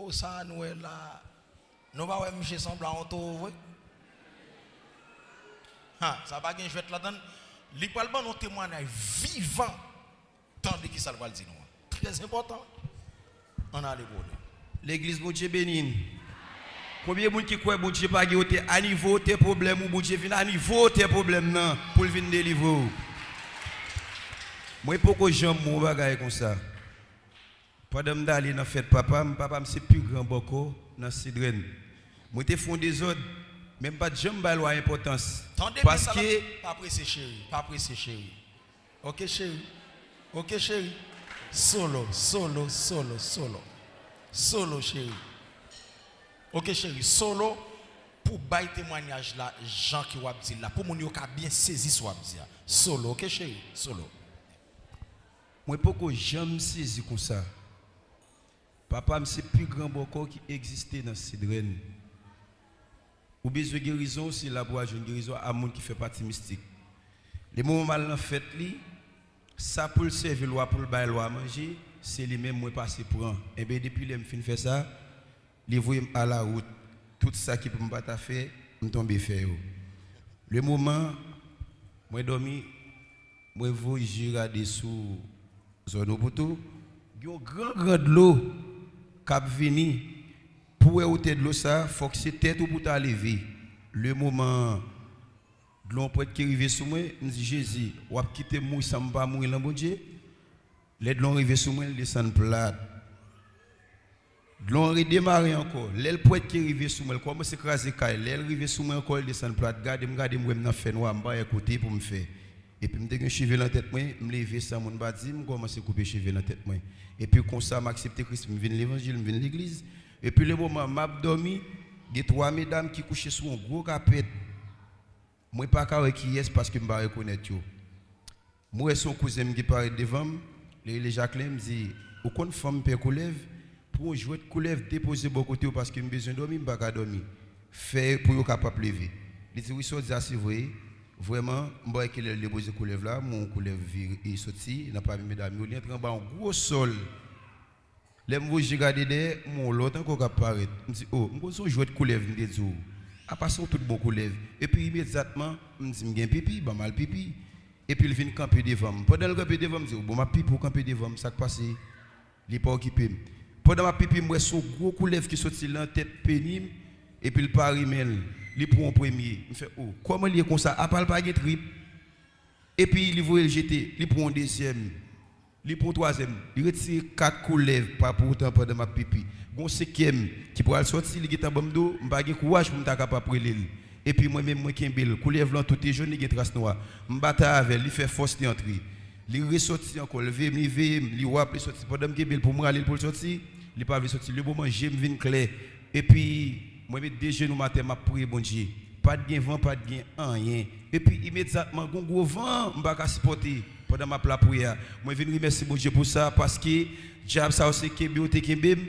oh ça nous est là. Nous pas monsieur semblant auto oui. Ça pas gain jouet là-dedans. Li pral ban un témoignage vivant tant de qui ça va le dire nous. Très important. On a les bonheur. L'église bon Dieu béni. Combien de monde qui croit bon Dieu pas gagner à niveau tes problèmes ou bon Dieu vient à niveau tes problèmes non pour venir délivrer. Moi pourquoi j'aime mon bagage comme ça. Pendant d'aller dans fête papa c'est plus grand beaucoup dans Sidren. Moi te fond des autres même pas de jambe balwa importance parce que pas pressé chéri. OK chéri. Solo chéri. OK chéri, solo pour bailler témoignage là, Jean qui wap dit là, pour mon yo ka bien saisi so wap dit. Solo, OK chéri, solo. Moi pourquoi j'aime saisi comme ça. Papa c'est plus grand beaucoup qui existait dans Sidren. Ou besoin de guérison, c'est la boîte une guérison à monde qui fait partie mystique. Les moments mal en fait li, ça pour le servir loi pour le bailler loi manger, c'est les mêmes moi passer pour un. Et bien depuis les fin faire ça, les voyer à la route, tout ça qui peut me battre faire, me tomber faire. Le moment moi dormi, moi vous regarder sous zone poto, il y a un grand de l'eau cap vini. Pour ôter de l'eau ça, faut que c'est tête ou pour t'enlever. Le moment de l'eau qui arrive sur moi, me dit Jésus, ou a quitter moi ça me pas mourir dans bon Dieu. L'aide l'on arrive sur moi, descend plate. De l'on redémarrer encore. L'aile poète qui arrive sur moi, comment c'est écrasé caille, l'aile arrive sur moi encore, descend plate. Gardez moi dans fait noir, me écouter pour me faire. Et puis me dégager cheveux dans tête moi, me lever sans mon bâti, me commencer couper cheveux dans tête moi. Et puis comme ça m'accepter Christ, me venir l'évangile, me venir l'église. Et puis le moment m'a dormi, il y a 3 mesdames qui couchaient sur un gros capet. Moi pas carré qui est parce que me pas reconnaître yo. Moi son cousin qui paraît devant, les Jacqueline me dit, au compte femme peut coulève pour jouer de coulève déposer bon côté parce que me besoin dormir, me pas dormir. Fait pour capable lever. Il dit oui ça c'est vrai. Vraiment, moi qui le déposer coulève là, mon coulève il sorti, n'a pas mesdames, il entre en bas un gros sol. Les mots j'ai regardé derrière mon l'autre encore apparaît. Je me dis oh, moi son jouet de coulève me dit à passer tout bon coulève. Et puis immédiatement, me dit me pipi, ba mal pipi. Et puis il vient camper devant. Pendant le camper devant, me dit bon ma pipi pour camper devant, ça passe il pas occupé. Pendant ma pipi moi son gros coulève qui sorti dans tête pénible et puis il parie mel, il prend en premier. Me fait oh, comment il est comme ça à pas pas trip. Et puis il voit le jeter, il prend un deuxième. Il prend troisième, il retire 4 coulèves pas pour autant pendant ma pipi. Gon cinquième qui pourra sortir, il est en bam dos, m'pa gen courage pour m'ta capable prendre. Et puis moi même moi qui belle, coulève blanc tout est jaune, il trace noire. M'bata avec, il fait force d'entrer. Il ressorti encore, il wap, il sorti pendant que belle pour moi aller pour sortir, il pas veut sortir. Le moment j'aime vinn clair. Et puis moi mettre deux genoux matin m'a prier bon Dieu. Pas de vent, pas de rien. Et puis immédiatement gon gros vent, m'pa ka supporter. Pendant ma prière, moi je viens remercier mon Dieu pour ça parce que diable ça aussi kembe ou te kembe,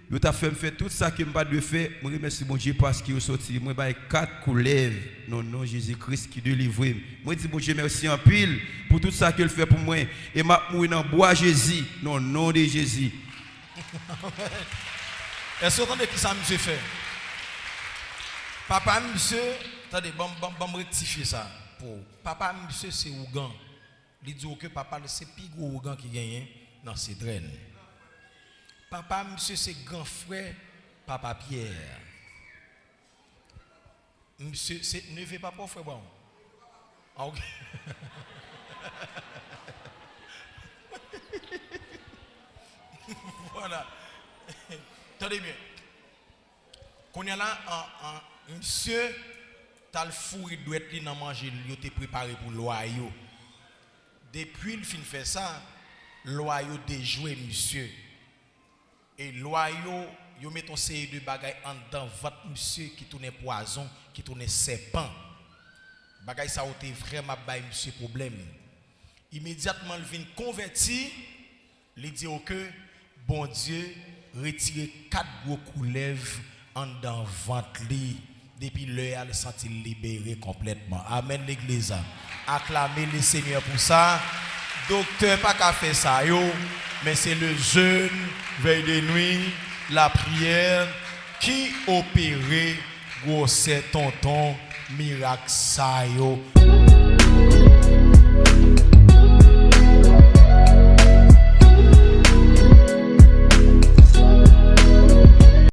yo t'a fait tout ça que me pas de faire. Moi remercie mon Dieu parce qu'il est sorti moi ba 4 coulèves non Jésus-Christ qui délivre. Moi dis mon Dieu merci en pile pour tout ça qu'il fait pour moi et m'a mourir dans bois Jésus non de Jésus. Est-ce que vous entendez qui ça monsieur fait? Papa monsieur, attendez bon rectifier ça pour papa monsieur c'est Ougan. Il dit que papa c'est plus gros Ougan qui gagne dans ces draines. Papa monsieur c'est grand frère papa Pierre. Monsieur c'est neveu papa frère bon. Ah, OK. Voilà. Attendez bien. Qu'on y a là monsieur t'as le four il doit être dans manger, il était préparé pour loyau. Depuis le fin fait ça, loyau déjoué monsieur. Et loyau, yo met ton série de bagaille en dedans votre monsieur qui tourne poison, qui tourne serpent. Bagaille ça a été vraiment bail monsieur problème. Immédiatement il vient converti, il dit que bon Dieu retire 4 gros coulèves en dedans ventre li. Depuis l'heure, elle senti libéré complètement. Amen l'église. Acclamez le Seigneur pour ça. Docteur pas qu'à faire ça yo, mais c'est le jeûne, veille de nuit, la prière qui opérait gros tonton miracle ça yo.